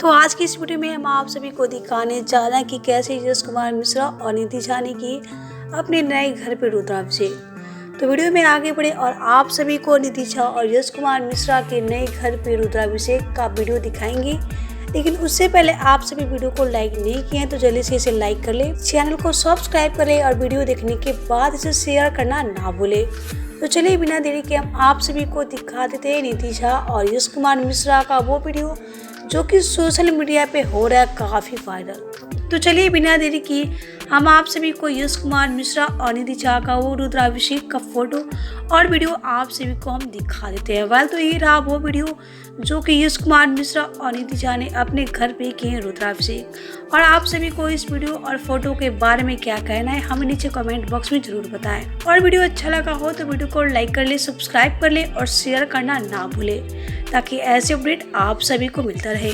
तो आज की इस वीडियो में हम आप सभी को दिखाने जा रहे हैं कि कैसे यश कुमार मिश्रा और निधि झा ने की अपने नए घर पे रुद्राभिषेक। तो वीडियो में आगे बढ़े और आप सभी को निधि झा और यश कुमार मिश्रा के नए घर पे रुद्राभिषेक का वीडियो दिखाएंगे। लेकिन उससे पहले आप सभी वीडियो को लाइक नहीं किए हैं तो जल्दी से इसे लाइक कर ले, चैनल को सब्सक्राइब करें और वीडियो देखने के बाद इसे शेयर करना ना भूले। तो चलिए बिना देरी के हम आप सभी को दिखा देते हैं निधि झा और यश कुमार मिश्रा का वो वीडियो जो कि सोशल मीडिया पे हो रहा है काफ़ी वायरल। तो चलिए बिना देरी की हम आप सभी को यश कुमार मिश्रा और निधि झा का वो रुद्राभिषेक का फोटो और वीडियो आप सभी को हम दिखा देते हैं। वेल तो ये रहा वो वीडियो जो कि यश कुमार मिश्रा और निधि झा ने अपने घर पे किए रुद्राभिषेक। और आप सभी को इस वीडियो और फोटो के बारे में क्या कहना है हमें नीचे कमेंट बॉक्स में जरूर बताएं। और वीडियो अच्छा लगा हो तो वीडियो को लाइक कर ले, सब्सक्राइब कर ले और शेयर करना ना भूले ताकि ऐसे अपडेट आप सभी को मिलता रहे।